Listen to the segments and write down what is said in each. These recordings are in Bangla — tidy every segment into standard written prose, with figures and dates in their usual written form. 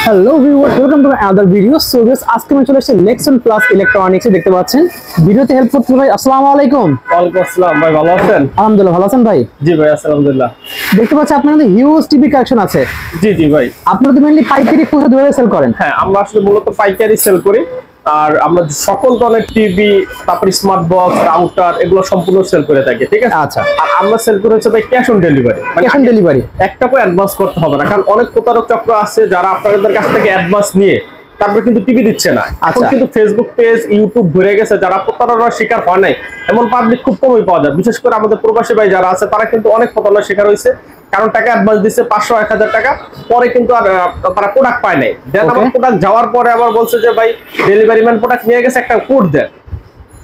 Hello viewers, welcome to other video. So guys, আজকে আমি চলে এসেছি নেক্সন প্লাস ইলেকট্রনিক্সে। দেখতে পাচ্ছেন ভিডিওতে হেল্প করতে ভাই। আসসালামু আলাইকুম। ওয়ালাইকুম আসসালাম ভাই, ভালো আছেন? আলহামদুলিল্লাহ, ভালো আছেন ভাই? জি ভাই, আলহামদুলিল্লাহ। দেখতে পাচ্ছি আপনাদের হিউজ টিভি কালেকশন আছে। জি জি ভাই, আপনারা তো মেইনলি পাইকারি কোথা ধরে সেল করেন? হ্যাঁ আমরা আসলে মূলত পাইকারি সেল করি। আর আমরা সকল ধরনের টিভি, তারপর স্মার্ট বক্স, রাউটার এগুলো সম্পূর্ণ সেল করে থাকি, ঠিক আছে? আচ্ছা। আর আমরা সেল করে হচ্ছে ভাই cash on delivery. Cash on delivery? এক টাকা অ্যাডভান্স করতে হবে না, কারণ অনেক প্রতারক চক্র আছে যারা আপনাদের কাছ থেকে অ্যাডভান্স নিয়ে তারপর কিন্তু টিভি দিচ্ছে না। এখন কিন্তু ফেসবুক পেজ, ইউটিউব ভরে গেছে, যারা প্রতারণার শিকার হয় নাই এমন পাবলিক খুব কমই পাওয়া যায়। বিশেষ করে আমাদের প্রবাসী ভাই যারা আছে তারা কিন্তু অনেক প্রতারণার শিকার হয়েছে, কারণ টাকা অ্যাডভান্স দিচ্ছে 500-1000 টাকা, পরে কিন্তু আর তারা প্রোডাক্ট পায় নাই। দেন আবার প্রোডাক্ট যাওয়ার পরে আবার বলছে যে ভাই ডেলিভারি ম্যান প্রোডাক্ট নিয়ে গেছে, একটা কোড দেন,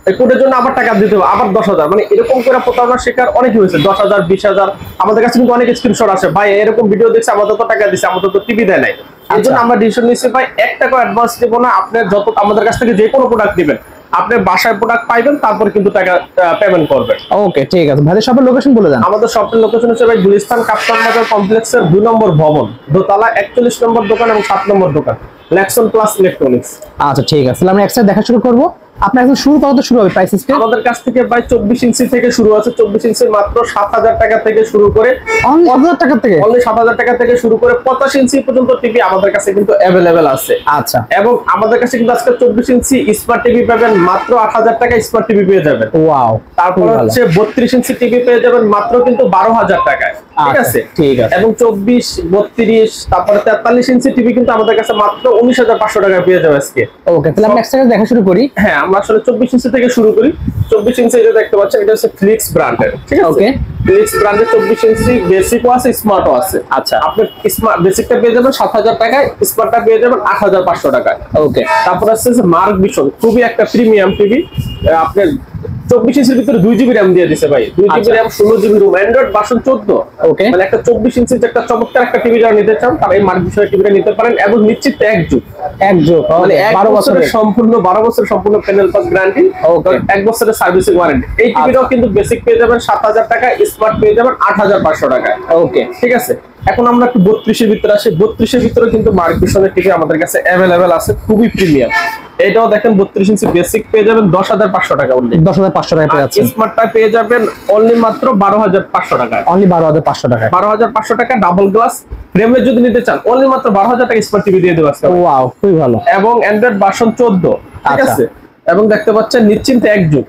এই কোডের জন্য আবার টাকা দিতে হবে, আবার 10,000। মানে এরকম করে প্রতারণার শিকার অনেক হয়েছে। 10,000, 20,000। আমাদের কাছে কিন্তু অনেক স্ক্রিনশট আছে, ভাই এরকম ভিডিও দেখছে, আমাদের তো টাকা দিচ্ছে, আমাদের তো টিভি দেয় নাই। এই জন্য আমরা ডিসিশন নিচ্ছি ভাই 1 টাকা অ্যাডভান্স দেবো না। আপনি যত আমাদের কাছ থেকে যে কোনো প্রোডাক্ট দিবেন, আপনি বাসায় প্রোডাক্ট পাইবেন, তারপর কিন্তু টাকা পেমেন্ট করবেন। ওকে, ঠিক আছে ভাই। শপের লোকেশন বলে দেন। আমাদের শপের লোকেশন হচ্ছে ভাই গুলিস্তান কাপ্তান বাজার কমপ্লেক্সের 2 নম্বর ভবন, দোতলা 41 নম্বর দোকান এবং 7 নম্বর দোকান, নেক্সন প্লাস ইলেকট্রনিক্স। আচ্ছা ঠিক আছে, আমরা একসাথে দেখা শুরু করব। আপনার এখন শুরু কত শুরু হবে প্রাইস স্কেল? আমাদের কাছ থেকে ভাই 24 ইঞ্চি থেকে শুরু আছে। 24 ইঞ্চি মাত্র 7,000 টাকা থেকে শুরু করে, অনলি 7,000 টাকা থেকে? অনলি 7,000 টাকা থেকে শুরু করে 85 ইঞ্চি পর্যন্ত টিভি আমাদের কাছে কিন্তু অ্যাভেলেবেল আছে। আচ্ছা। এবং আমাদের কাছে কিন্তু আজকে 24 ইঞ্চি স্মার্ট টিভি পাবেন মাত্র 8,000 টাকা স্মার্ট টিভি পেয়ে যাবেন। ওয়াও। তারপর হচ্ছে 32 ইঞ্চি টিভি পেয়ে যাবেন মাত্র কিন্তু 12,000 টাকায়, ঠিক আছে? ঠিক আছে। এবং 24, 32, তারপরে 43 ইঞ্চি টিভি কিন্তু আমাদের কাছে মাত্র 19,500 টাকায় পেয়ে যাবে আজকে। ওকে, তাহলে আমরা একসাথে দেখা শুরু করি। হ্যাঁ, আমরা আসলে 24 ইঞ্চি থেকে শুরু করি। 24 ইঞ্চি এটা দেখতে পাচ্ছেন, এটা হচ্ছে ফ্লিক্স ব্র্যান্ডের, ঠিক আছে? ওকে। ফ্লিক্স ব্র্যান্ডের 24 ইঞ্চি বেসিকও আছে, স্মার্টও আছে। আচ্ছা। আপনি স্মার্ট বেসিকটা পেয়ে যাবেন 7,000 টাকায়, স্মার্টটা পেয়ে যাবেন 8,500 টাকায়। ওকে। তারপর আছে মার্ক ভিশন, খুবই একটা প্রিমিয়াম টিভি। আপনার 24 ইঞ্চির ভিতরে 2 জিবি র্যাম দিয়ে দিছে ভাই, 2 GB RAM, 16 GB room, Android version 14। ওকে। মানে একটা 24 ইঞ্চির একটা চমৎকার একটা টিভি যারা নিতে চান তারা এই মার্ক ভিশনের টিভিটা নিতে পারেন। এবং নিশ্চিত এক যুগ, মানে 12 বছরের সম্পূর্ণ, 12 বছরের সম্পূর্ণ প্যানেল পাস গ্যারান্টি, 1 বছরের সার্ভিসিং ওয়ারেন্টি। এই টিভিটাও কিন্তু বেসিক পেয়ে যাবেন 7,000 টাকা, স্মার্ট পেয়ে যাবেন 8,500 টাকায়। ওকে, ঠিক আছে। এখন আমরা একটু 32 এর ভিতরে আসি। 32 এর ভিতরে কিন্তু মার্ক ভিশনের টিভি আমাদের কাছে অ্যাভেলেবেল আছে, খুবই প্রিমিয়াম। এটাও দেখেন 32 ইঞ্চি বেসিক পেয়ে যাবেন 10,500 টাকা, অনলি 10,500 টাকা পেয়ে যাচ্ছেন। স্মার্টটা পেয়ে যাবেন অনলি মাত্র 12,500 টাকায়, অনলি 12,500 টাকা। 12,500 টাকা ডাবল গ্লাস ফ্রেমের যদি নিতে চান অনলি মাত্র 12,000 টাকা স্মার্ট টিভি দিয়ে দেব আজকে। ওয়াও, খুবই ভালো। এবং অ্যান্ড্রয়েড ভার্সন 14, ঠিক আছে? এবং দেখতে পাচ্ছেন নিশ্চিন্তে এক যুগ,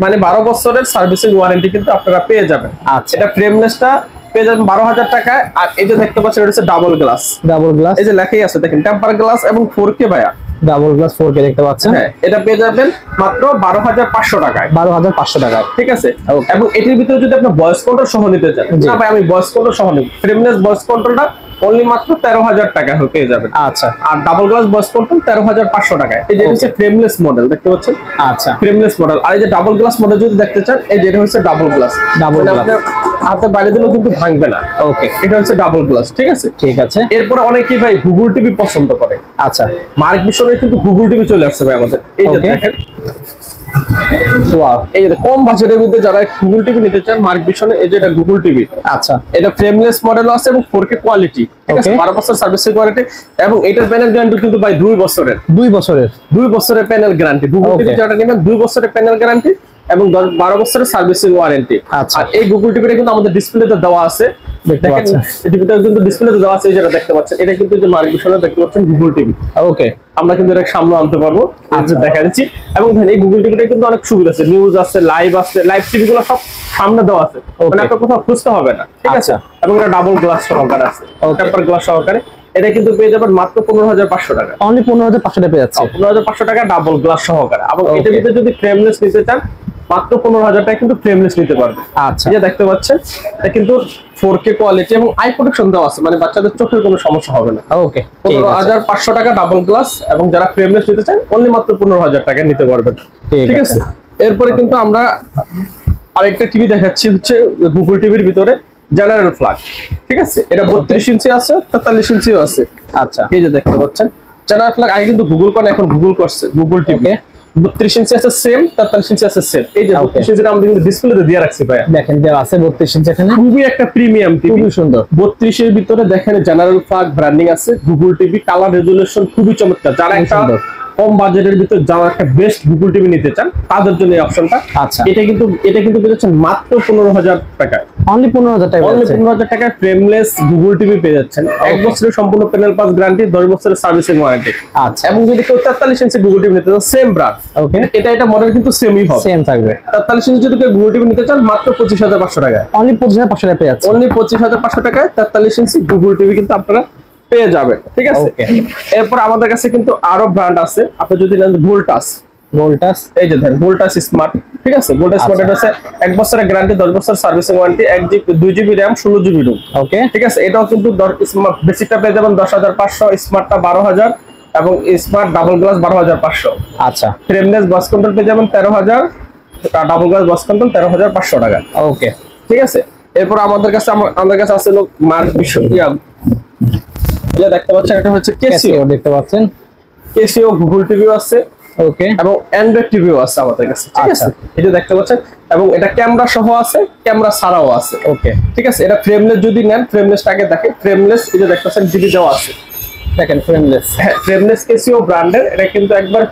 মানে 12 বছরের সার্ভিসিং ওয়ারেন্টি কিন্তু আপনারা পেয়ে যাবেন। আচ্ছা। এটা ফ্রেমলেসটা পেয়ে যাবেন 12,000 টাকায়। আর এই যে দেখতে পাচ্ছেন এটা হচ্ছে ডাবল গ্লাস। ডাবল গ্লাস, এই যে লেখাই আছে দেখেন, টেম্পার গ্লাস এবং 4K ভাইয়া। ডাবল গ্লাস 4K দেখতে পাচ্ছেন। হ্যাঁ, এটা পেয়ে যাবেন মাত্র 12,500 টাকায়, 12,500 টাকায়, ঠিক আছে? এবং এটির ভিতরে যদি আপনি ভয়েস কন্ট্রোল সহ নিতে চান, না ভাই আমি ভয়েস কন্ট্রোল সহ নিব, ফ্রেমলেস ভয়েস কন্ট্রোলটা অনলি মাত্র 13,000 টাকা পেয়ে যাবেন। আচ্ছা। আর ডাবল গ্লাস ভয়েস কন্ট্রোল 13,500 টাকায়। এই যে হচ্ছে ফ্রেমলেস মডেল, দেখতে পাচ্ছেন? আচ্ছা, ফ্রেমলেস মডেল। আর এই যে ডাবল গ্লাস মডেল যদি দেখতে চান, এই যে এটা হচ্ছে ডাবল গ্লাস। ডাবল গ্লাস আপনার হাতে বাইরে দিলেও কিন্তু ভাঙবে না। ওকে, এটা হচ্ছে ডাবল গ্লাস, ঠিক আছে? ঠিক আছে। এরপরে অনেকেই ভাই গুগল টিভি পছন্দ করে। আচ্ছা। মার্ক ভিশনের কিন্তু গুগল টিভি চলে আসছে ভাই আমাদের। এই যে দেখেন, এই যে কম বাজেটের মধ্যে যারা গুগল টিভি নিতে চান মার্ক ভিশনে, এই যে এটা গুগল টিভি। আচ্ছা, এটা ফ্রেমলেস মডেল আছে এবং 4K কোয়ালিটি, ঠিক আছে? 12 বছর সার্ভিসিং ওয়ারেন্টি। এবং এটার প্যানেল গ্যারান্টি কিন্তু ভাই 2 বছরের। 2 বছরের প্যানেল গ্যারান্টি। গুগল টিভি যারা নেবেন 2 বছরের প্যানেল গ্যারান্টি এবং 12 বছরের সার্ভিসিং ওয়ারেন্টি। আর এই গুগল টিভিটা কিন্তু আমাদের ডিসপ্লেতে দেওয়া আছে, দেখেন টিভিটা কিন্তু ডিসপ্লেতে দেওয়া আছে, এই যেটা দেখতে পাচ্ছেন এটা কিন্তু যে মার্ক ভিশনে দেখতে পাচ্ছেন গুগল টিভি। ওকে, আমরা কিন্তু এটা সামনে আনতে পারবো, আজ দেখা দিচ্ছি। এবং এই গুগল টিভিটা কিন্তু অনেক সুবিধা আছে, নিউজ আছে, লাইভ আছে, লাইভ টিভি গুলো সব সামনে দেওয়া আছে, মানে আপনার কোথাও খুঁজতে হবে না, ঠিক আছে? এবং এটা ডাবল গ্লাস সহকারে আছে, টেম্পার গ্লাস সহকারে। এটা কিন্তু পেয়ে যাবেন মাত্র 15,500 টাকা, অনলি 15,500 টাকা পেয়ে যাচ্ছে। 15,500 টাকা ডাবল গ্লাস সহকারে। এবং এটার ভিতরে যদি ফ্রেমলেস নিতে চান মাত্র 15,000 টাকা কিন্তু ফ্রেমলেস নিতে পারবে। আচ্ছা, এই যে দেখতে পাচ্ছেন এটা কিন্তু 4K কোয়ালিটি এবং আই প্রোটেকশন দেওয়া আছে, মানে বাচ্চাদের চোখের কোনো সমস্যা হবে না। ওকে, 15,500 টাকা ডাবল গ্লাস। এবং যারা ফ্রেমলেস নিতে চান অনলি মাত্র 15,000 টাকা নিতে পারবেন, ঠিক আছে? এরপরে কিন্তু আমরা আরেকটা টিভি দেখাচ্ছি, হচ্ছে গুগল টিভির ভিতরে জেনারেল ফ্ল্যাগ, ঠিক আছে? এটা 32 ইঞ্চি আছে, 43 ইঞ্চিও আছে। আচ্ছা, এই যে দেখতে পাচ্ছেন জেনারেল ফ্ল্যাগ। আগে কিন্তু গুগল করে, এখন গুগল করছে গুগল টিভি। 32 ইঞ্চি আছে সেম, 43 ইঞ্চি আছে সেম। এই যে 32 ইঞ্চি আমরা কিন্তু ডিসপ্লেতে দিয়ে রাখছি ভাই, দেখেন দেওয়া আছে 32 ইঞ্চি এখানে, খুবই একটা প্রিমিয়াম টিভি, খুবই সুন্দর। 32 এর ভিতরে দেখেন জেনারেল ফ্ল্যাগ ব্র্যান্ডিং আছে, গুগল টিভি, কালার রেজোলিউশন খুবই চমৎকার। যারা একটা কম বাজেটের ভিতর যারা একটা বেস্ট গুগল টিভি নিতে চান তাদের জন্য এই অপশনটা। আচ্ছা, এটা কিন্তু পেয়েছেন মাত্র 15,000 টাকায়, অনলি 15,000 টাকা, অনলি 15,000 টাকায় ফ্রেমলেস গুগল টিভি পেয়ে যাচ্ছেন। 1 বছরের সম্পূর্ণ প্যানেল পাস গ্যারান্টি, 10 বছরের সার্ভিসিং ওয়ারেন্টি। আচ্ছা, এবং যদি কেউ 43 ইঞ্চি গুগল টিভি নিতে চান সেম ব্র্যান্ড, ওকে, এটা মডেল কিন্তু সেমই হবে, সেম থাকবে। 43 ইঞ্চি যদি কেউ গুগল টিভি নিতে চান মাত্র 25,500 টাকায়, অনলি 25,500 টাকা পেয়ে যাচ্ছে, অনলি 25,500 টাকায় 43 ইঞ্চি গুগল টিভি কিন্তু আপনারা পেয়ে যাবেন। ঠিক আছে, এরপর আমাদের কাছে কিন্তু আরো ব্র্যান্ড আছে। আপনি যদি নেন ভোল্টাস, এই যে দেখেন ভোল্টাস স্মার্ট, ঠিক আছে, ভোল্টাস স্মার্ট এটা আছে 1 বছরের গ্যারান্টি, 10 বছর servicing warranty, 2 GB RAM, 16 GB ROM. Okay, ঠিক আছে, এটাও কিন্তু বেসিকটা পেয়ে যাবেন 10,500, স্মার্টটা 12,000 এবং স্মার্ট ডাবল গ্লাস 12,500। আচ্ছা, ফ্রেমলেস বক্স কন্ট্রোল পেয়ে যাবেন 13,000, ডাবল গ্লাস বক্স কন্ট্রোল 13,500 টাকা। ওকে, ঠিক আছে, এরপর আমাদের কাছে আছে লোক মার্ক এটা দেখতে পাচ্ছেন, এটা হচ্ছে কেসিও, দেখতে পাচ্ছেন কেসিও গুগল টিভিও আছে, ওকে, এবং অ্যান্ড্রয়েড টিভিও আছে আমাদের কাছে। ঠিক আছে, এটা দেখতে পাচ্ছেন, এবং এটা ক্যামেরা সহ আছে, ক্যামেরা ছাড়াও আছে। ওকে, ঠিক আছে, এটা ফ্রেমলেস যদি নেন, ফ্রেমলেসটাকে দেখেন, ফ্রেমলেস এই যে দেখতে পাচ্ছেন জিবি দেওয়া আছে, দেখেন ফ্রেমলেস, হ্যাঁ ফ্রেমলেস কেসিও ব্র্যান্ডের, এটা কিন্তু একবার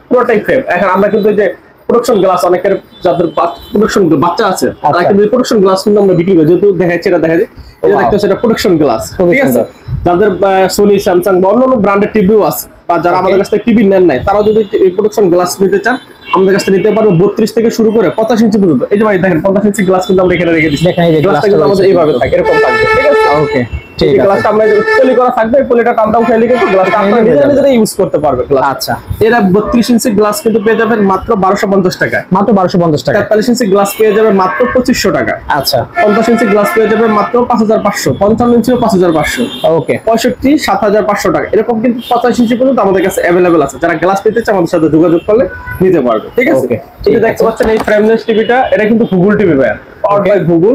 পুরোটাই ফ্রেম। এখন আমরা কিন্তু এই যে প্রোডাকশন গ্লাস, অনেকের যাদের প্রোডাকশন বাচ্চা আছে তারা কিন্তু প্রোডাকশন গ্লাস কিন্তু আমরা বিক্রি করি, যেহেতু দেখাচ্ছি এটা দেখা যায়, এটা দেখতে হচ্ছে এটা প্রোডাকশন গ্লাস। ঠিক আছে, যাদের সোনি, স্যামসাং বা অন্যান্য ব্র্যান্ডের টিভিও আছে, বা যারা আমাদের কাছ থেকে টিভি নেন নাই, তারাও যদি এই প্রোডাকশন গ্লাস নিতে চান আমাদের কাছ থেকে নিতে পারবে 32 থেকে শুরু করে 85 ইঞ্চি পর্যন্ত। এই যে ভাই দেখেন 85 ইঞ্চি গ্লাস কিন্তু আমরা এখানে রেখে দিচ্ছি, দেখেন এই যে গ্লাসটা কিন্তু আমাদের এইভাবে থাকে, এরকম থাকবে। ঠিক আছে, ওকে, ঠিক আছে, গ্লাসটা আমরা পলি করা থাকবে, পলিটা টান ডাউন খেলে কিন্তু গ্লাসটা আপনারা নিজেরা ইউজ করতে পারবে গ্লাস। আচ্ছা, এরা 32 ইঞ্চি গ্লাস কিন্তু পেয়ে যাবেন মাত্র 1250 টাকায়, মাত্র 1250 টাকা। 43 ইঞ্চি গ্লাস পেয়ে যাবেন মাত্র 2500 টাকা। আচ্ছা, 50 ইঞ্চি গ্লাস পেয়ে যাবেন মাত্র 5500, 55 ইঞ্চিও 5500, ওকে, 65 7500 টাকা। এরকম কিন্তু 50 ইঞ্চি পর্যন্ত আমাদের কাছে অ্যাভেলেবল আছে, যারা গ্লাস পেতে চায় আমাদের সাথে যোগাযোগ করলে নিতে পারবে। ঠিক আছে, এই যে দেখতে পাচ্ছেন এই ফ্রেমলেস টিভিটা, এটা কিন্তু গুগল টিভি ভাই, পাওয়ারড বাই গুগল,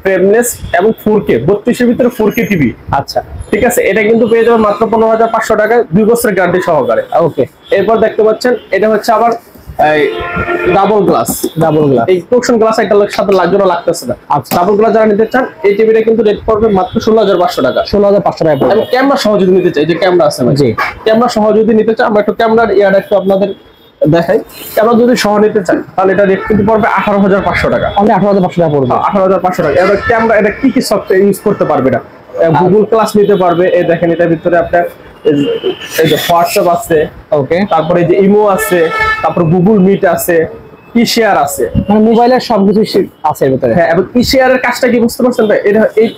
ফ্রেমলেস এবং 4K, 32 এর ভিতরে 4K টিভি। আচ্ছা, ঠিক আছে, এটা কিন্তু পেয়ে যাবেন মাত্র 15,500 টাকায়, 2 বছরের গ্যারান্টি সহকারে। ওকে, এরপর দেখতে পাচ্ছেন এটা হচ্ছে আবার ডাবল গ্লাস, এই প্রোডাকশন গ্লাস একটা সাথে লাগতেছে না। আচ্ছা, ডাবল গ্লাস যারা নিতে চান এই টিভিটা কিন্তু রেট পড়বে মাত্র 16,500 টাকা, 16,500 টাকা। এবং ক্যামেরা সহ যদি নিতে চাই, যে ক্যামেরা আছে জি, ক্যামেরা সহ যদি নিতে চান, আমরা একটু ক্যামেরার ইয়াটা একটু আপনাদের দেখাই। ক্যামেরা যদি সহ নিতে চান তাহলে এটা রেট কিন্তু পড়বে 18,500 টাকা, অনলি 18,500 টাকা পড়বে। 18,500 টাকা। এবার ক্যামেরা এটা কি কি সফটওয়্যার ইউজ করতে পারবে না, গুগল ক্লাস নিতে পারবে। এই দেখেন এটার ভিতরে আপনার এই যে হোয়াটসঅ্যাপ আছে, ওকে, তারপরে এই যে ইমো আছে, তারপর গুগল মিট আছে, ই শেয়ার আছে, মানে মোবাইলের সবকিছু আছে এর ভিতরে। হ্যাঁ, এবং ই শেয়ারের কাজটা কি বুঝতে পারছেন ভাই?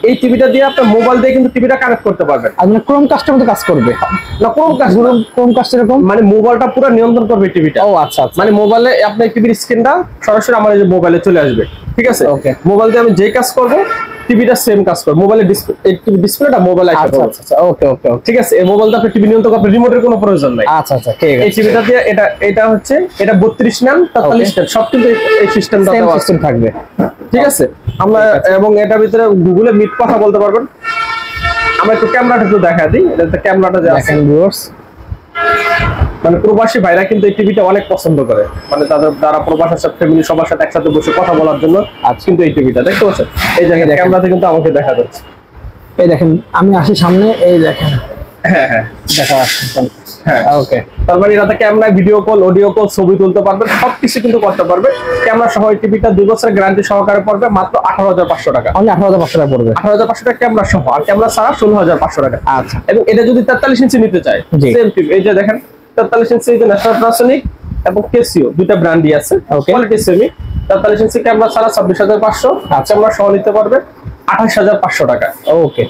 এই টিভিটা দিয়ে আপনি মোবাইল দিয়ে কিন্তু টিভিটা কানেক্ট করতে পারবেন। আর মানে ক্রোম কাস্টের মতো কাজ করবে না, ক্রোম কাস্ট এরকম, মানে মোবাইলটা পুরো নিয়ন্ত্রণ করবে টিভিটা। ও আচ্ছা, আচ্ছা, মানে মোবাইলে আপনার টিভির স্ক্রিনটা সরাসরি আমার এই যে মোবাইলে চলে আসবে। ঠিক আছে, ওকে, মোবাইল দিয়ে আমি যে কাজ করব টিভিটা সেম কাজ করবে, মোবাইলের ডিসপ্লেটা মোবাইলে আসবে। আচ্ছা, আচ্ছা, ওকে, ওকে, ঠিক আছে, এই মোবাইলটা আপনি টিভি নিয়ন্ত্রণ করতে রিমোটের কোনো প্রয়োজন নাই। আচ্ছা, আচ্ছা, ঠিক আছে। এই টিভিটা দিয়ে এটা হচ্ছে এটা 32 নেন 43 নেন, সব কিন্তু এই সিস্টেমটা সেম সিস্টেম থাকবে। ঠিক আছে, আমরা এবং এটার ভিতরে গুগলে মিট কথা বলতে পারবেন। আমরা একটু ক্যামেরাটা একটু দেখা দিই, এটা ক্যামেরাটা যে আছে দেখেন ভিউয়ার্স, মানে প্রবাসী ভাইরা কিন্তু এই টিভিটা অনেক পছন্দ করে, মানে তাদের যারা প্রবাসের সাথে ফ্যামিলি সবার সাথে একসাথে বসে কথা বলার জন্য কিন্তু এই টিভিটা দেখতে পাচ্ছেন। এই জায়গায় ক্যামেরাতে কিন্তু আমাকে দেখা যাচ্ছে, এই দেখেন আমি আসি সামনে, এই দেখেন, হ্যাঁ হ্যাঁ দেখা যাচ্ছে, হ্যাঁ ওকে। তার মানে এটাতে ক্যামেরায় ভিডিও কল, অডিও কল, ছবি তুলতে পারবেন, সবকিছু কিন্তু করতে পারবে। ক্যামেরা সহ এই টিভিটা 2 বছরের গ্যারান্টি সহকারে পড়বে মাত্র 18,500 টাকা, অনলি 18,500 টাকা পড়বে। 18,500 টাকা ক্যামেরা সহ, আর ক্যামেরা ছাড়া 16,500 টাকা। আচ্ছা, এবং এটা যদি 43 ইঞ্চি নিতে চায় সেম টিভি, এই যে দেখেন 43 ইঞ্চি, এই যে ন্যাশনাল প্যানাসোনিক এবং কেসিও দুইটা ব্র্যান্ডই আছে, কোয়ালিটি সেমি। 43 ইঞ্চি ক্যামেরা ছাড়া 26,500, ক্যামেরা সহ নিতে পারবে 28,500 টাকা। ওকে,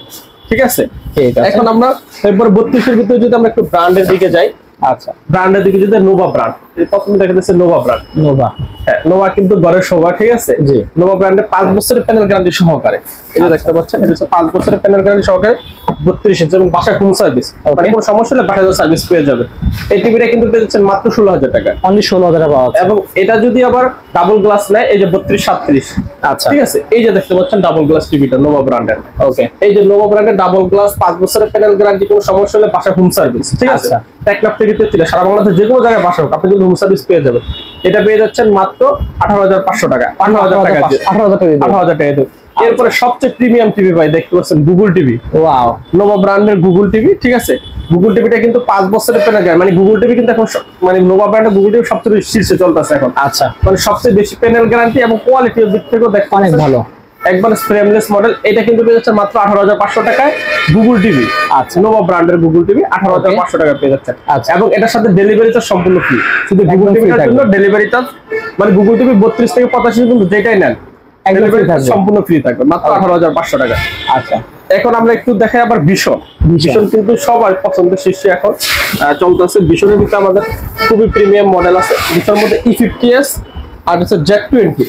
ঠিক আছে, ঠিক আছে। এখন আমরা এরপর 32 এর ভিতরে যদি আমরা একটু ব্র্যান্ডের দিকে যাই, আচ্ছা, ব্র্যান্ডের দিকে যদি নোভা ব্র্যান্ড, প্রথমে দেখা যাচ্ছে নোভা ব্র্যান্ড। নোভা, হ্যাঁ, নোভা কিন্তু ঘরের শোভা। ঠিক আছে, জি, নোভা ব্র্যান্ডে 5 বছরের প্যানেল গ্যারান্টি সহকারে, এই যে দেখতে পাচ্ছেন, এটা হচ্ছে 5 বছরের প্যানেল গ্যারান্টি সহকারে 32 ইঞ্চি এবং বাসা হোম সার্ভিস, মানে কোনো সমস্যা হলে বাসায় সার্ভিস পেয়ে যাবে। এই টিভিটা কিন্তু পেয়ে যাচ্ছেন মাত্র 16,000 টাকা, অনলি 16,000 টাকা পাওয়া যাচ্ছে। এবং এটা যদি আবার ডাবল গ্লাস নেয়, এই যে 32 37, আচ্ছা, ঠিক আছে, এই যে দেখতে পাচ্ছেন ডাবল গ্লাস টিভিটা নোভা ব্র্যান্ডের। ওকে, এই যে নোভা ব্র্যান্ডের ডাবল গ্লাস 5 বছরের প্যানেল গ্যারান্টি, কোনো সমস্যা হলে বাসা হোম সার্ভিস। ঠিক আছে, টেকনাফ থেকে তেতুলিয়া সারা বাংলাদেশের যে কোনো জায়গায় বাসা হোক আপনি কিন্তু হোম সার্ভিস পেয়ে যাবেন। এটা পেয়ে যাচ্ছেন মাত্র 18,500 টাকা, 18,000 টাকা দিয়ে, 18,000 টাকা দিয়ে। 18,000 টাকা দিয়ে। এরপরে সবচেয়ে প্রিমিয়াম টিভি ভাই দেখতে পাচ্ছেন গুগল টিভি। ওয়াও, নোভা ব্র্যান্ডের গুগল টিভি, ঠিক আছে। গুগল টিভিটা কিন্তু 5 বছরের প্যানেল গ্যারান্টি, মানে গুগল টিভি কিন্তু এখন মানে নোভা ব্র্যান্ডের গুগল টিভি সবচেয়ে বেশি শীর্ষে চলতেছে এখন। আচ্ছা, মানে সবচেয়ে বেশি প্যানেল গ্যারান্টি এবং কোয়ালিটির দিক থেকেও দেখতে অনেক ভালো, একবার ফ্রেমলেস মডেল। এটা কিন্তু পেয়ে যাচ্ছে মাত্র 18,500 টাকায় গুগল টিভি। আচ্ছা, নোভা ব্র্যান্ডের গুগল টিভি 18,500 টাকা পেয়ে যাচ্ছে। আচ্ছা, এবং এটার সাথে ডেলিভারি চার্জ সম্পূর্ণ ফ্রি। শুধু গুগল টিভির জন্য ডেলিভারি চার্জ, মানে গুগল টিভি 32 থেকে 85 কিন্তু যেটাই নেন ডেলিভারি চার্জ সম্পূর্ণ ফ্রি থাকবে মাত্র 18,500 টাকা। আচ্ছা, এখন আমরা একটু দেখাই আবার ভীষণ। ভীষণ কিন্তু সবার পছন্দের শীর্ষে এখন চলতেছে। ভীষণের ভিতরে আমাদের খুবই প্রিমিয়াম মডেল আছে। ভীষণের মধ্যে E50s আর হচ্ছে Z20।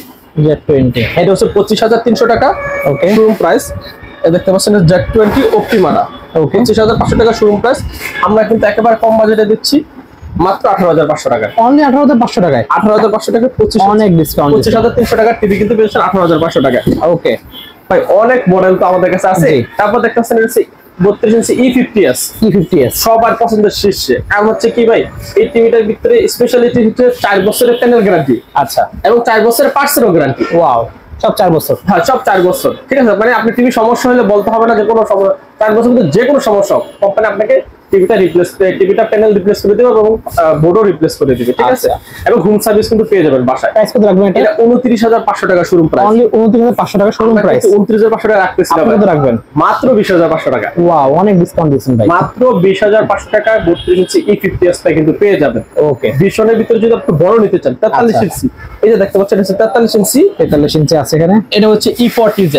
এটা হচ্ছে 25,300 টাকা ওকে, শোরুম প্রাইস। দেখতে পাচ্ছেন Z20 অপটিমারা, 25,500 টাকা শোরুম প্রাইস। আমরা কিন্তু একেবারে কম বাজেটে দিচ্ছি মাত্র 18,500 টাকা। অনলি 18,500 টাকায়, 18,500 টাকা 25, অনেক ডিসকাউন্ট। 25,300 টাকা টিভি কিন্তু পেয়েছেন 18,500 টাকা। ওকে ভাই অনেক মডেল তো আমাদের কাছে আছে। তারপর দেখতে পাচ্ছেন 32 ইঞ্চি E50s সবার পছন্দের শীর্ষে। কারণ হচ্ছে কি ভাই, এই টিভিটার ভিতরে স্পেশালিটি হচ্ছে 4 বছরের প্যানেল গ্যারান্টি। আচ্ছা, এবং 4 বছরের পার্টসেরও গ্যারান্টি। ওয়াও, সব 4 বছর। হ্যাঁ, সব 4 বছর, ঠিক আছে। মানে আপনি টিভি সমস্যা হলে বলতে হবে না যে কোনো সমস্যা, 4 বছর মধ্যে যে কোনো সমস্যা কোম্পানি আপনাকে টিভিটা প্যানেল রিপ্লেস করে দেবে এবং বোর্ডও রিপ্লেস করে দিবে, ঠিক আছে। এবং হোম সার্ভিস কিন্তু পেয়ে যাবেন বাসায়। প্রাইস কত রাখবেন এটা? 29,500 টাকা শোরুম প্রাইস। অনলি 29,500 টাকা শোরুম প্রাইস। 29,500 টাকা রাখতেছিলাম, আপনি কত রাখবেন? মাত্র 20,500 টাকা। ওয়াও, অনেক ডিসকাউন্ট দিয়েছেন ভাই। মাত্র 20,500 টাকা 32 ইঞ্চি E50s কিন্তু পেয়ে যাবেন। ওকে, ভীষণের ভিতরে যদি আপনি বড় নিতে চান 43 ইঞ্চি, এই যে দেখতে পাচ্ছেন 43 ইঞ্চি। 43 ইঞ্চি আছে এখানে। এটা হচ্ছে E40Z।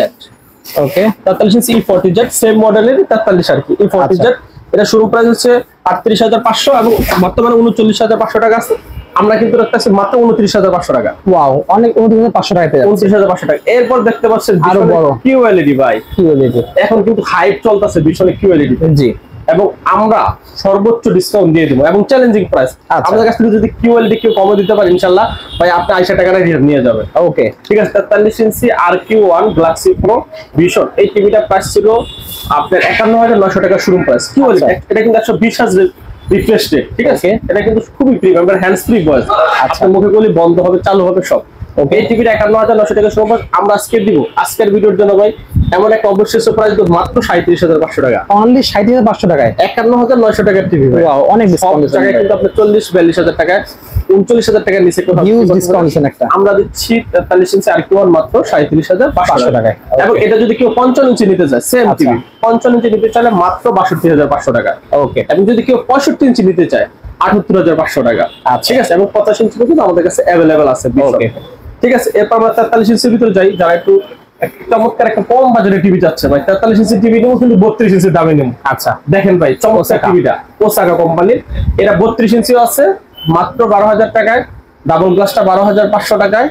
ওকে, 43 ইঞ্চি E40Z সেম মডেলের 43 আর কি E40Z। এটা শোরুম প্রাইস হচ্ছে 38,500 এবং বর্তমানে 39,500 টাকা আছে। আমরা কিন্তু রাখতেছি মাত্র 29,500 টাকা। ওয়াও, অনেক 29,500 টাকা পেয়ে যাচ্ছে। 29,500 টাকা। এরপর দেখতে পাচ্ছেন আরো বড় QLED ভাই। QLED এখন কিন্তু হাইপ চলতেছে ভীষণ QLED। জি, এবং আমরা সর্বোচ্চ ডিসকাউন্ট দিয়ে দেবো এবং চ্যালেঞ্জিং প্রাইস। আমাদের কাছ থেকে যদি QLED কেউ কমে দিতে পারে ইনশাআল্লাহ ভাই আপনি 80 টাকা নিয়ে যাবেন। ওকে, ঠিক আছে। 43 ইঞ্চি RQ1 গ্যালাক্সি প্রো ভীষণ। এই টিভিটার প্রাইস ছিল আপনার 51,900 টাকা শোরুম প্রাইস। QLED এটা কিন্তু 120 হার্জ রিফ্রেশ রেট, ঠিক আছে। এটা কিন্তু খুবই প্রিমিয়াম, হ্যান্ডস ফ্রি ভয়েস। আপনার মুখে বলি বন্ধ হবে, চালু হবে সব। ওকে, এই টিভিটা 51,900 টাকা শোরুম প্রাইস। আমরা আজকে দিব আজকের ভিডিওর জন্য ভাই এমন একটা অবশ্যই প্রাইস দেব মাত্র 37,500 টাকা। অনলি 37,500 টাকায় 51,900 টাকার টিভি। ওয়াও, অনেক ডিসকাউন্ট সব জায়গায় কিন্তু আপনি 40-42,000 টাকা, 39,000 টাকার নিচে কোথাও হিউজ ডিসকাউন্ট একটা। আমরা দিচ্ছি 43 ইঞ্চি RQ1 মাত্র 37,500 টাকায়। এবং এটা যদি কেউ 55 ইঞ্চি নিতে চায় সেম টিভি, 55 ইঞ্চি নিতে চাইলে মাত্র 62,500 টাকা। ওকে, এবং যদি কেউ 65 ইঞ্চি নিতে চায় 78,500 টাকা। ঠিক আছে। এবং 85 ইঞ্চি কিন্তু আমাদের কাছে অ্যাভেলেবেল আছে। ওকে, ঠিক আছে। এরপর আমরা 43 ইঞ্চির ভিতরে যাই। যারা একটু চমৎকার একটা কম বাজারে টিভি যাচ্ছে ভাই, 43 ইঞ্চি টিভি নেবো কিন্তু 32 ইঞ্চির দামে নেবো। আচ্ছা, দেখেন ভাই চমৎকার টিভিটা ওসাকা কোম্পানির। এটা 32 ইঞ্চিও আছে মাত্র 12,000 টাকায়। ডাবল গ্লাসটা 12,500 টাকায়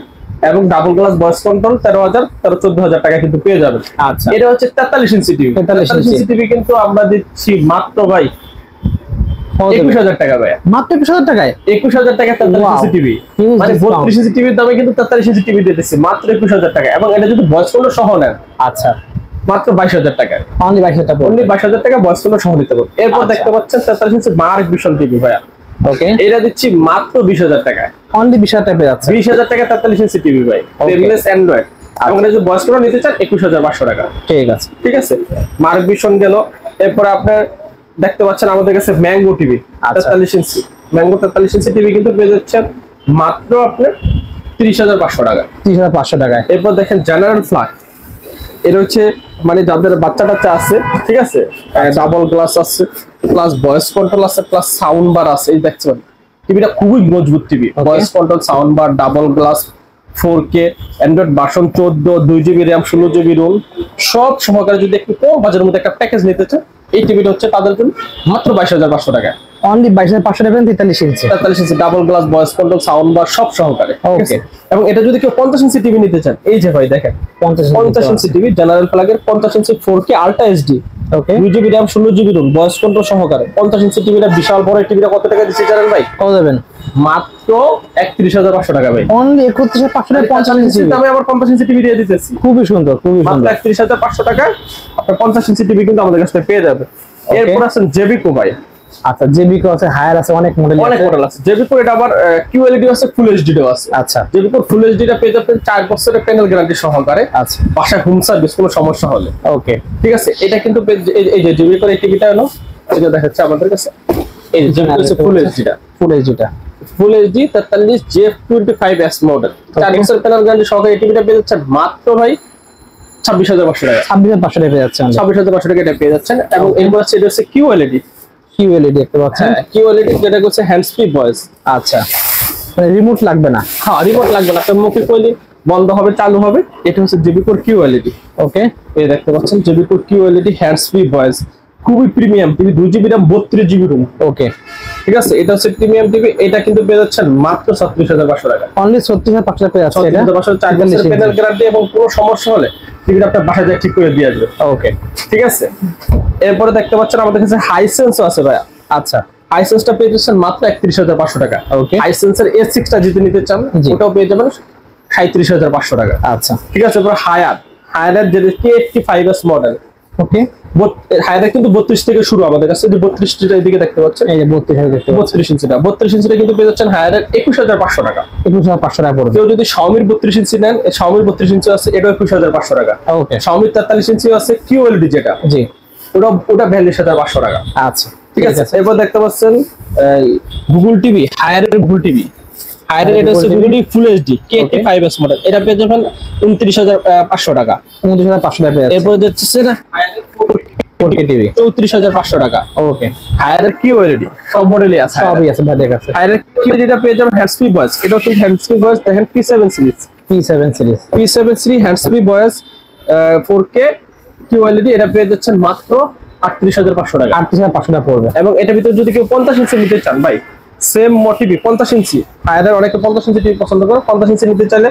এবং ডাবল গ্লাস ভয়েস কন্ট্রোল 13,000 টাকা কিন্তু পেয়ে যাবেন। আচ্ছা, এটা হচ্ছে 43 ইঞ্চি টিভি। 43 ইঞ্চি টিভি কিন্তু আমরা দিচ্ছি মাত্র ভাই 21,000 টাকা ভাই। মাত্র 21,000 টাকায় 21,000 টাকা 43 ইঞ্চি টিভি। মানে 32 ইঞ্চি টিভির দামে কিন্তু 43 ইঞ্চি টিভি দিতেছি মাত্র 21,000 টাকা। এবং এটা যদি ভয়েস কন্ট্রোল সহ নেন আচ্ছা মাত্র 22,000 টাকা। অনলি 22,000 টাকা। অনলি 22,000 টাকা ভয়েস কন্ট্রোল সহ নিতে পারবেন। এরপর দেখতে পাচ্ছেন 43 ইঞ্চি মার্ক ভিশন টিভি ভাইয়া। ওকে, এটা দিচ্ছি মাত্র 20,000 টাকায়। অনলি 20,000 টাকা পেয়ে যাচ্ছে। 20,000 টাকা 43 ইঞ্চি টিভি ভাই, ফ্রেমলেস অ্যান্ড্রয়েড। এবং এটা যদি ভয়েস কন্ট্রোল নিতে চান 21,500 টাকা। ঠিক আছে, ঠিক আছে। মার্ক ভিশন গেল। এরপর আপনার দেখতে পাচ্ছেন আমাদের কাছে ম্যাঙ্গো টিভি 43 ইঞ্চি। ম্যাঙ্গো 43 ইঞ্চি টিভি কিন্তু পেয়ে যাচ্ছেন মাত্র আপনার 30,500 টাকা। 30,500 টাকায়। এরপর দেখেন জেনারেল ফ্ল্যাগ। এটা হচ্ছে মানে যাদের বাচ্চা টাচ্চা আছে, ঠিক আছে, ডাবল গ্লাস আছে, প্লাস ভয়েস কন্ট্রোল আছে, প্লাস সাউন্ড বার আছে। এই দেখছেন টিভিটা খুবই মজবুত TV. Voice control, sound bar, double glass, 4K, Android version 14, 2GB RAM, 16GB ROM সব সহকারে যদি একটু কম বাজারের মধ্যে একটা প্যাকেজ নিতে চান এই টিভিটা হচ্ছে তাদের জন্য মাত্র 22,500 টাকা। অনলি 22,500 টাকা 43 inch. 43 inch double glass, voice control, sound bar সব সহকারে। ওকে, এবং এটা যদি কেউ 50 ইঞ্চি টিভি নিতে চান এই যে ভাই দেখেন 50 ইঞ্চি টিভি জেনারেল ফ্ল্যাগের 50 inch 4K ultra HD, okay, 2GB RAM, 16GB ROM, voice control সহকারে 50 ইঞ্চি টিভিটা বিশাল বড়। এই টিভিটা কত টাকা দিচ্ছি জানেন ভাই? কত দেবেন? মাত্র 31,500 টাকা ভাই। অনলি 31,500 টাকা 50 ইঞ্চি দামে আবার 50 ইঞ্চি টিভি দিয়ে দিতেছি। খুবই সুন্দর, খুবই মাত্র সুন্দর। 31,500 টাকা আপনি 50 ইঞ্চি টিভি কিন্তু আমাদের কাছে পেয়ে যাবেন। এরপর আছেন জেবিকো ভাই। আচ্ছা জেবিকো আছে, হায়ার আছে, অনেক মডেল আছে। জেবিকো এটা আবার কিউএলইডি আছে, ফুল এইচডি আছে। আচ্ছা জেবিকো ফুল এইচডি টা পেয়ে যাবেন 4 বছরের প্যানেল গ্যারান্টি সহকারে। আচ্ছা বাসায় হোম সার্ভিস কোনো সমস্যা হলে। ওকে ঠিক আছে, এটা কিন্তু এই যে জেবিকোর এই টিভিটা হলো, এই যে দেখাচ্ছে আমাদের কাছে, এই যে জেবিকো ফুল এইচডিটা, ফুল এইচডি 43 J25S মডেল 4 বছরের প্যানেল গ্যারান্টি সহকারে এই টিভিটা পেয়ে যাচ্ছেন মাত্র ভাই 26,500 টাকা। 26,500 টাকা পেয়ে যাচ্ছেন। 26,500 টাকা এটা পেয়ে যাচ্ছেন। এবং এরপর আছে এটা হচ্ছে কিউএলইডি দেখতে পাচ্ছেন। কিউএলইডি যেটা হচ্ছে হ্যান্ডস ফ্রি ভয়েস। আচ্ছা মানে রিমোট লাগবে না? হ্যাঁ রিমোট লাগবে না, আপনার মুখে কইলে বন্ধ হবে চালু হবে। এটা হচ্ছে জেবিকোর কিউএলইডি। ওকে এই দেখতে পাচ্ছেন জেবিকোর কিউএলইডি হ্যান্ডস ফ্রি ভয়েস, খুবই premium TV, 2GB RAM 32GB ROM. Okay ঠিক আছে, এটা হচ্ছে প্রিমিয়াম টিভি। এটা কিন্তু পেয়ে যাচ্ছেন মাত্র 36,500 টাকা। অনলি 36,500 পেয়ে যাচ্ছে এটা। 4 বছরের প্যানেল গ্যারান্টি এবং কোনো সমস্যা হলে টিভিটা আপনার বাসায় যায় ঠিক করে দিয়ে আসবে। ওকে ঠিক আছে, এরপরে দেখতে পাচ্ছেন আমাদের কাছে হাইসেন্সও আছে ভাইয়া। আচ্ছা হাইসেন্সটা পেয়ে যাচ্ছেন মাত্র 31,500 টাকা। ওকে হাইসেন্সের S6 টা যদি নিতে চান ওটাও পেয়ে যাবেন 37,500 টাকা। আচ্ছা ঠিক আছে, এরপর হায়ার যেটা K85S মডেল। ওকে হায়ার কিন্তু 32 থেকে শুরু আমাদের কাছে, যে 32 টা এদিকে দেখতে পাচ্ছেন, এই যে 32 ইঞ্চিটা 32 ইঞ্চিটা কিন্তু পেয়ে যাচ্ছেন হায়ারের 21,500 টাকা। 21,500 টাকা পড়বে। কেউ যদি Xiaomi 32 ইঞ্চি নেন, Xiaomi 32 ইঞ্চি আছে, এটা 21,500 টাকা। ওকে Xiaomi 43 ইঞ্চি আছে কিউএলইডি যেটা, জি ওটা 42,500 টাকা। আচ্ছা ঠিক আছে, এরপর দেখতে পাচ্ছেন গুগল টিভি, হায়ারের গুগল টিভি। হায়ারের এটা হচ্ছে Google TV full HD K85S model, এটা পেয়ে যাবেন 29,500 টাকা। 29,500 টাকা পেয়ে যাচ্ছে। এরপর দেখতেছেন হায়ারের 4K টিভি 34,500 টাকা। ওকে হায়ারের কিউএলইডি সব মডেলই আছে, সবই আছে ভাইদের কাছে। হায়ারের কিউএলইডিটা পেয়ে যাবেন হ্যান্ডস ফ্রি ভয়েস। এটা হচ্ছে হ্যান্ডস ফ্রি ভয়েস, দেখেন P7 series, P7 series hands free voice 4K QLED, এটা পেয়ে যাচ্ছেন মাত্র 38,500 টাকা। 38,500 টাকা পড়বে। এবং এটার ভিতরে যদি কেউ 50 ইঞ্চি নিতে চান ভাই, সেম টিভি 50 ইঞ্চি, হায়ারের অনেকে 50 ইঞ্চি টিভি পছন্দ করে, 50 ইঞ্চি নিতে চাইলে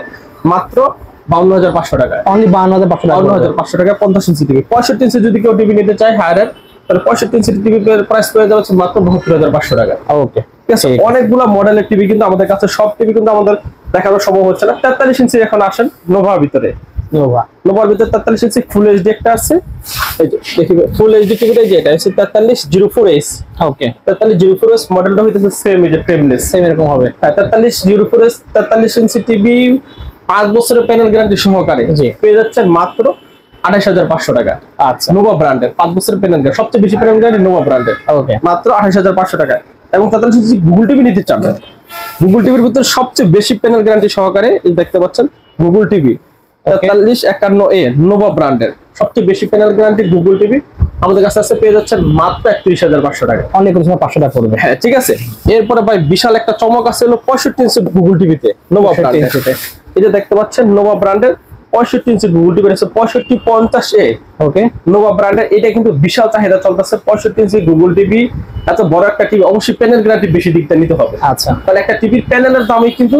মাত্র 52,500 টাকা। অনলি 52,500 টাকা। 52,500 টাকা 50 ইঞ্চি টিভি। 65 ইঞ্চি যদি কেউ টিভি নিতে চায় হায়ারের, তাহলে 65 ইঞ্চি টিভির প্রাইস পড়ে যাচ্ছে মাত্র 72,500 টাকা। ওকে ঠিক আছে, অনেকগুলো মডেলের টিভি কিন্তু আমাদের কাছে, সব টিভি কিন্তু আমাদের দেখানো সম্ভব হচ্ছে না। 43 ইঞ্চি এখন আসেন নোভার ভিতরে, নোভার ভিতরে 43 ইঞ্চি ফুল এইচডি একটা আছে, এই যে দেখি ফুল এইচডি টিভিটা, যে এটা হচ্ছে 4304S। ওকে 4304S মডেলটা হইতেছে সেম, এই যে ফ্রেমলেস সেম এরকম হবে। 4304S 43 ইঞ্চি টিভি 5 বছরের প্যানেল গ্যারান্টি সহকারে পেয়ে যাচ্ছেন মাত্র 28,500 টাকা। আচ্ছা নোভা ব্র্যান্ডের 5 বছরের প্যানেল গ্যারান্টি, সবচেয়ে বেশি প্যানেল গ্যারান্টি নোভা ব্র্যান্ডের, ওকে মাত্র 28,500 টাকা। এবং 43 ইঞ্চি গুগল টিভি নিতে চান, গুগল টিভির ভিতরে সবচেয়ে বেশি প্যানেল গ্যারান্টি সহকারে দেখতে পাচ্ছেন গুগল টিভি 4351A নোভা ব্র্যান্ডের, সবচেয়ে বেশি প্যানেল গ্যারান্টি গুগল টিভি আমাদের কাছে আছে, পেয়ে যাচ্ছেন মাত্র 31,500 টাকা। অনলি 29,500 টাকা পড়বে। হ্যাঁ ঠিক আছে, এরপরে ভাই বিশাল একটা চমক আছে হলো 65 ইঞ্চি গুগল টিভিতে নোভা ব্র্যান্ডের। এই যে দেখতে পাচ্ছেন নোভা ব্র্যান্ডের 65 ইঞ্চি গুগল টিভি আছে 6550A। ওকে নোভা ব্র্যান্ডের, এটা কিন্তু বিশাল চাহিদা চলতেছে। 65 ইঞ্চি গুগল টিভি, এত বড় একটা টিভি, অবশ্যই প্যানেল গ্যারান্টি বেশি দিকটা নিতে হবে। আচ্ছা তাহলে একটা টিভির প্যানেলের দামই কিন্তু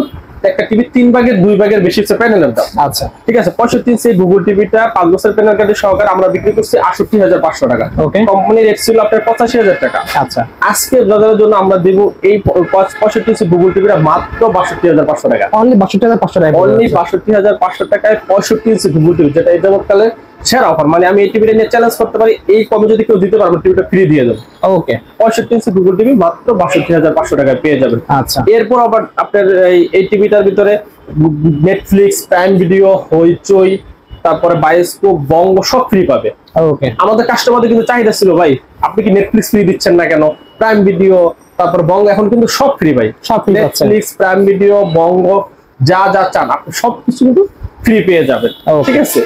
একটা টিভি 3 ভাগের 2 ভাগের বেশি হচ্ছে প্যানেলের দাম। আচ্ছা ঠিক আছে, 65 ইঞ্চি গুগল টিভিটা 5 বছর প্যানেল গ্যারান্টি সহকারে আমরা বিক্রি করছি 68,500 টাকা। ওকে কোম্পানি রেট ছিল আপনার 85,000 টাকা। আচ্ছা আজকে বাজারের জন্য আমরা দেব এই 65 ইঞ্চি গুগল টিভিটা মাত্র 62,500 টাকা। অনলি 62,500 টাকা। অনলি 62,500 টাকায় 65 ইঞ্চি গুগল টিভি, যেটা এই যাবৎকালে সেরা অফার। মানে আমি এই টিভিটা নিয়ে চ্যালেঞ্জ করতে পারি, এই কমে যদি কেউ দিতে পারবো টিভিটা ফ্রি দিয়ে দেবো। ওকে 65 ইঞ্চি গুগল টিভি মাত্র 62,500 টাকায় পেয়ে যাবেন। আচ্ছা এরপর আবার আপনার এই টিভিটার ভিতরে নেটফ্লিক্স, প্রাইম ভিডিও, হইচই, তারপরে বায়োস্কোপ, বঙ্গ সব ফ্রি পাবে। ওকে আমাদের কাস্টমারদের কিন্তু চাহিদা ছিল ভাই, আপনি কি নেটফ্লিক্স ফ্রি দিচ্ছেন না কেন, প্রাইম ভিডিও, তারপর বঙ্গ, এখন কিন্তু সব ফ্রি ভাই, সব ফ্রি পাচ্ছেন। নেটফ্লিক্স, প্রাইম ভিডিও, বঙ্গ, যা যা চান আপনি সবকিছু কিন্তু ফ্রি পেয়ে যাবেন। ঠিক আছে,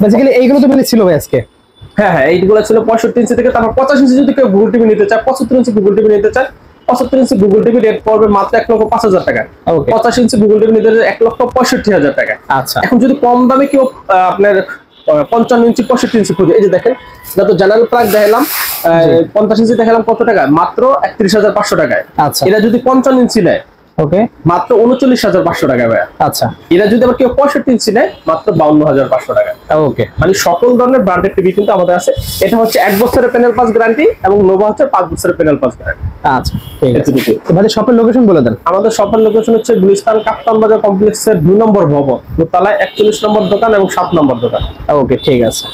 বেসিক্যালি এইগুলো তো মানে ছিল ভাই আজকে। হ্যাঁ হ্যাঁ, এইগুলো ছিল 65 ইঞ্চি থেকে। তারপর 85 ইঞ্চি যদি কেউ গুগল টিভি নিতে চায়, 75 ইঞ্চি গুগল টিভি নিতে চায়, 75 ইঞ্চি গুগল টিভি রেট পড়বে মাত্র 1,05,000 টাকা। 85 ইঞ্চি গুগল টিভি নিতে চায় 1,65,000 টাকা। আচ্ছা এখন যদি কম দামে কেউ আপনার 55 ইঞ্চি 65 ইঞ্চি খুঁজে, এই যে দেখেন যত জেনারেল প্রাইস দেখালাম, 50 ইঞ্চি দেখালাম কত টাকা, মাত্র 31,500 টাকায়। আচ্ছা এটা যদি 55 ইঞ্চি নেয় ওকে মাত্র 39,500 টাকা ভাই। আচ্ছা এটা যদি আবার কেউ 65 ইঞ্চি নেয় মাত্র 52,500 টাকা। ওকে মানে সকল ধরনের ব্র্যান্ডের টিভি কিন্তু আমাদের আছে। এটা হচ্ছে 1 বছরের প্যানেল পাস গ্যারান্টি এবং নোভা হচ্ছে 5 বছরের প্যানেল পাস গ্যারান্টি। আচ্ছা ঠিক আছে, আমাদের শপের লোকেশন বলে দেন। আমাদের শপের লোকেশন হচ্ছে গুলিস্তান কাপ্তান বাজার কমপ্লেক্সের 2 নম্বর ভবন, দোতলায় 41 নম্বর দোকান এবং 7 নম্বর দোকান। ওকে ঠিক আছে।